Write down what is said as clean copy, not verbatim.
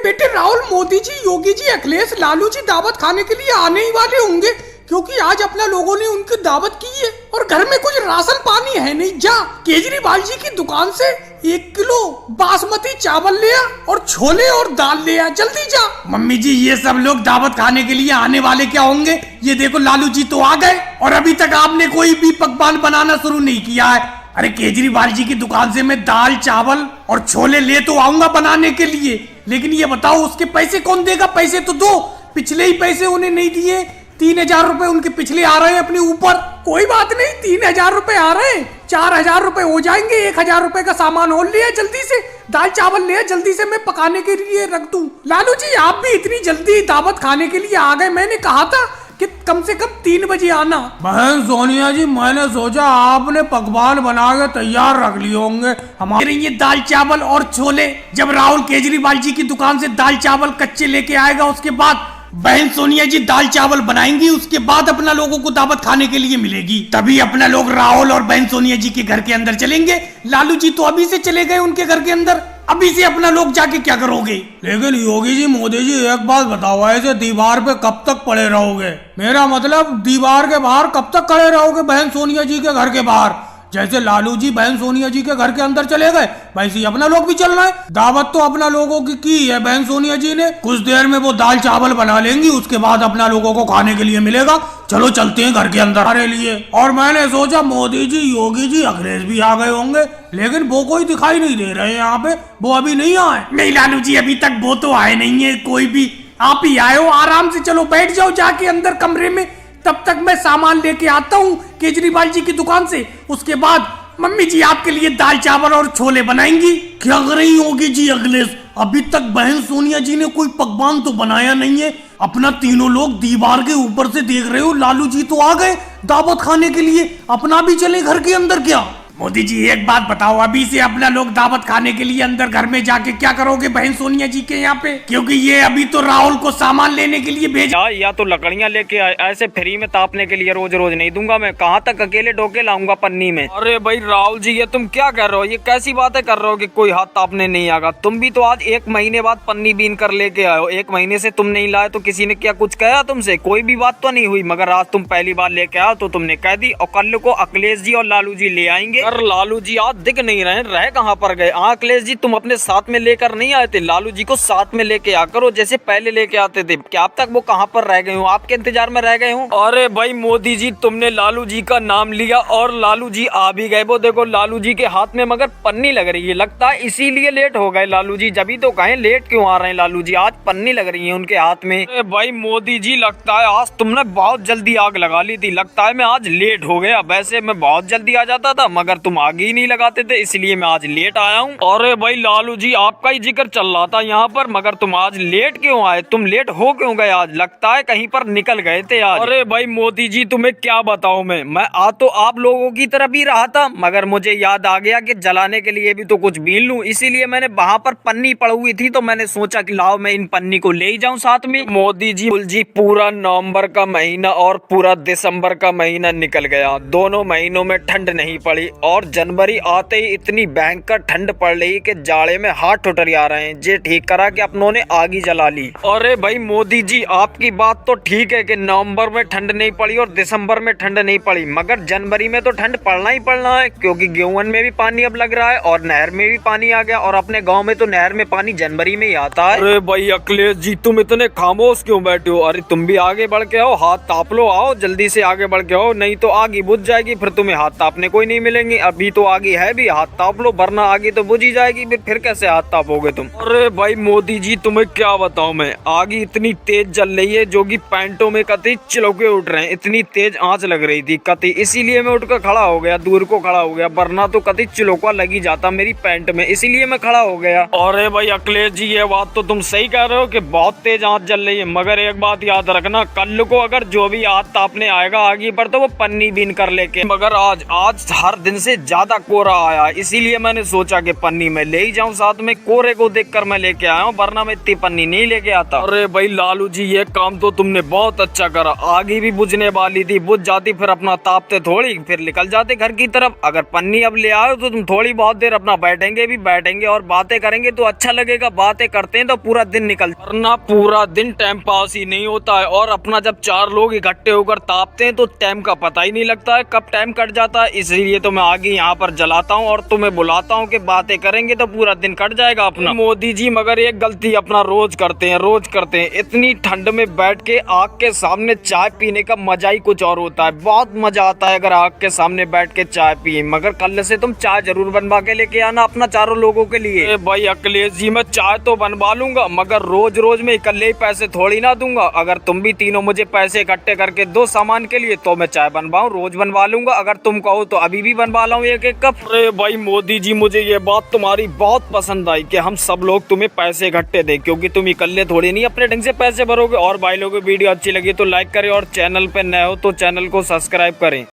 बेटे राहुल, मोदी जी, योगी जी, अखिलेश, लालू जी दावत खाने के लिए आने ही वाले होंगे, क्योंकि आज अपना लोगों ने उनकी दावत की है और घर में कुछ राशन पानी है नहीं। जा केजरीवाल जी की दुकान से 1 किलो बासमती चावल ले आ और छोले और दाल ले आ, जल्दी जा। मम्मी जी, ये सब लोग दावत खाने के लिए आने वाले क्या होंगे? ये देखो लालू जी तो आ गए और अभी तक आपने कोई भी पकवान बनाना शुरू नहीं किया है। अरे केजरीवाल जी की दुकान से मैं दाल चावल और छोले ले तो आऊंगा बनाने के लिए, लेकिन ये बताओ उसके पैसे कौन देगा? पैसे तो दो, पिछले ही पैसे उन्हें नहीं दिए। 3000 रुपए उनके पिछले आ रहे हैं अपने ऊपर। कोई बात नहीं, 3000 रुपए आ रहे हैं, 4000 रुपए हो जाएंगे। 1000 रुपए का सामान और लिया, जल्दी से दाल चावल ले, जल्दी से मैं पकाने के लिए रख दूं। लालू जी, आप भी इतनी जल्दी दावत खाने के लिए आ गए? मैंने कहा था कि कम से कम 3 बजे आना। बहन सोनिया जी, मैंने सोचा आपने पकवान बना के तैयार रख लिए होंगे। हमारे ये दाल चावल और छोले जब राहुल केजरीवाल जी की दुकान से दाल चावल कच्चे लेके आएगा, उसके बाद बहन सोनिया जी दाल चावल बनाएंगी, उसके बाद अपना लोगों को दावत खाने के लिए मिलेगी। तभी अपना लोग राहुल और बहन सोनिया जी के घर के अंदर चलेंगे। लालू जी तो अभी से चले गए उनके घर के अंदर, अभी से अपना लोग जाके क्या करोगे? लेकिन योगी जी, मोदी जी, एक बात बताओ, ऐसे दीवार पे कब तक पड़े रहोगे? मेरा मतलब दीवार के बाहर कब तक खड़े रहोगे बहन सोनिया जी के घर के बाहर? जैसे लालू जी बहन सोनिया जी के घर के अंदर चले गए, वैसे ही अपना लोग भी चलना है। दावत तो अपना लोगों की है बहन सोनिया जी ने। कुछ देर में वो दाल चावल बना लेंगी, उसके बाद अपना लोगों को खाने के लिए मिलेगा। चलो चलते हैं घर के अंदर हमारे लिए। और मैंने सोचा मोदी जी, योगी जी, अखिलेश भी आ गए होंगे, लेकिन वो कोई दिखाई नहीं दे रहे हैं यहाँ पे। वो अभी नहीं आए। नहीं लालू जी, अभी तक वो तो आए नहीं है कोई भी। आप ही आए हो, आराम से चलो बैठ जाओ जाके अंदर कमरे में। तब तक मैं सामान लेके आता हूँ केजरीवाल जी की दुकान से, उसके बाद मम्मी जी आपके लिए दाल चावल और छोले बनाएंगी। क्या कर रही होगी जी अखिलेश? अभी तक बहन सोनिया जी ने कोई पकवान तो बनाया नहीं है। अपना तीनों लोग दीवार के ऊपर से देख रहे हो। लालू जी तो आ गए दावत खाने के लिए, अपना भी चले घर के अंदर क्या? मोदी जी एक बात बताओ, अभी से अपना लोग दावत खाने के लिए अंदर घर में जाके क्या करोगे बहन सोनिया जी के यहाँ पे? क्योंकि ये अभी तो राहुल को सामान लेने के लिए भेजा। या तो लकड़ियाँ लेके आए, ऐसे फ्री में तापने के लिए रोज रोज नहीं दूंगा मैं। कहाँ तक अकेले डोके लाऊंगा पन्नी में? अरे भाई राहुल जी, ये तुम क्या कर रहे हो? ये कैसी बातें कर रहे हो कि कोई हाथ तापने नहीं आएगा? तुम भी तो आज 1 महीने बाद पन्नी बीन कर लेके आए हो। 1 महीने से तुम नहीं लाए तो किसी ने क्या कुछ कहा तुमसे? कोई भी बात तो नहीं हुई, मगर आज तुम पहली बार लेके आओ तो तुमने कह दी। और कल को अखिलेश जी और लालू जी ले आएंगे। और लालू जी आज दिख नहीं रहे कहाँ पर गए? अखिलेश जी तुम अपने साथ में लेकर नहीं आए थे? लालू जी को साथ में लेके आ करो जैसे पहले लेके आते थे। क्या अब तक वो कहाँ पर रह गए हो? आपके इंतजार में रह गए हूँ। अरे भाई मोदी जी, तुमने लालू जी का नाम लिया और लालू जी आ भी गए। वो देखो लालू जी के हाथ में मगर पन्नी लग रही है, लगता है इसीलिए लेट हो गए लालू जी। जब तो कहें लेट क्यों आ रहे हैं लालू जी? आज पन्नी लग रही है उनके हाथ में। अरे भाई मोदी जी, लगता है आज तुमने बहुत जल्दी आग लगा ली थी। लगता है मैं आज लेट हो गया। वैसे मैं बहुत जल्दी आ जाता था, मगर तुम आगे ही नहीं लगाते थे, इसलिए मैं आज लेट आया हूँ। अरे भाई लालू जी, आपका ही जिक्र चल रहा था यहाँ पर, मगर तुम आज लेट क्यों आए? तुम लेट हो क्यों गए आज? लगता है कहीं पर निकल गए थे आज। अरे भाई मोदी जी, तुम्हें क्या बताऊं मैं आ तो आप लोगों की तरफ ही रहा था, मगर मुझे याद आ गया कि जलाने के लिए भी तो कुछ बीन लूं। इसीलिए मैंने वहां पर पन्नी पड़ी हुई थी तो मैंने सोचा कि लाओ मैं इन पन्नी को ले ही जाऊं साथ में। मोदी जी, पूरा नवंबर का महीना और पूरा दिसंबर का महीना निकल गया। दोनों महीनों में ठंड नहीं पड़ी और जनवरी आते ही इतनी भयंकर ठंड पड़ रही कि जाड़े में हाथ ठुठरी आ रहे हैं। जे ठीक करा कि अपनों ने आग ही जला ली। अरे भाई मोदी जी, आपकी बात तो ठीक है कि नवंबर में ठंड नहीं पड़ी और दिसंबर में ठंड नहीं पड़ी, मगर जनवरी में तो ठंड पड़ना ही पड़ना है, क्योंकि गेहूं में भी पानी अब लग रहा है और नहर में भी पानी आ गया। और अपने गाँव में तो नहर में पानी जनवरी में ही आता है। अरे भाई अखिलेश जी, तुम इतने खामोश क्यों बैठे हो? अरे तुम भी आगे बढ़ के आओ, हाथ ताप लो। आओ जल्दी से आगे बढ़ के आओ, नहीं तो आग ही बुझ जाएगी, फिर तुम्हें हाथ तापने कोई नहीं मिलेंगे। अभी तो आगे है भी, हाथ ताप लो, वरना आगे तो बुझ ही जाएगी, फिर कैसे हाथ तापोगे तुम? अरे भाई मोदी जी, तुम्हें क्या बताऊं मैं, आगे इतनी तेज जल रही है जो कि पैंटों में कति चिलौके उठ रहे हैं। इतनी तेज आंच लग रही थी कति, इसीलिए मैं उठकर खड़ा हो गया, दूर को खड़ा हो गया, वरना तो कति चिलौका लगी जाता मेरी पैंट में, इसीलिए मैं खड़ा हो गया। अरे भाई अखिलेश जी, ये बात तो तुम सही कह रहे हो कि बहुत तेज आंच जल रही है, मगर एक बात याद रखना, कल को अगर जो भी हाथ तापने आएगा आगे पर तो वो पन्नी बीन कर लेके, मगर आज हर दिन दिन से ज्यादा कोहरा आया, इसीलिए मैंने सोचा कि पन्नी में ले ही जाऊं साथ में। कोहरे को देखकर मैं लेके आया हूँ, वरना मैं इतनी पन्नी नहीं लेके आता। अरे भाई लालू जी, ये काम तो तुमने बहुत अच्छा करा। आगे भी बुझने वाली थी, बुझ जाती फिर अपना तापते थोड़ी, फिर निकल जाते घर की तरफ। अगर पन्नी अब ले आओ तो तुम थोड़ी बहुत देर अपना बैठेंगे और बातें करेंगे तो अच्छा लगेगा। बातें करते हैं तो पूरा दिन निकल, वरना पूरा दिन टाइम पास ही नहीं होता है। और अपना जब 4 लोग इकट्ठे होकर तापते हैं तो टाइम का पता ही नहीं लगता है कब टाइम कट जाता है। इसलिए तो मैं आगे यहाँ पर जलाता हूँ और तुम्हें बुलाता हूँ कि बातें करेंगे तो पूरा दिन कट जाएगा अपना। मोदी जी मगर एक गलती अपना रोज करते हैं। इतनी ठंड में बैठ के आग के सामने चाय पीने का मजा ही कुछ और होता है। बहुत मजा आता है अगर आग के सामने बैठ के चाय पिए। मगर कल से तुम चाय जरूर बनवा के लेके आना अपना 4 लोगों के लिए। भाई अखिलेश जी, मैं चाय तो बनवा लूंगा, मगर रोज रोज में इकल्ले ही पैसे थोड़ी ना दूंगा। अगर तुम भी तीनों मुझे पैसे इकट्ठे करके दो सामान के लिए तो मैं चाय बनवाऊं, रोज बनवा लूंगा। अगर तुम कहो तो अभी भी बनवा लाऊं 1-1 कप। अरे भाई मोदी जी, मुझे ये बात तुम्हारी बहुत पसंद आई कि हम सब लोग तुम्हें पैसे इकट्ठे दें, क्योंकि तुम इकल्ले थोड़ी नहीं अपने ढंग से पैसे भरोगे। और भाई लोगों को वीडियो अच्छी लगी तो लाइक करें और चैनल पे नए हो तो चैनल को सब्सक्राइब करें।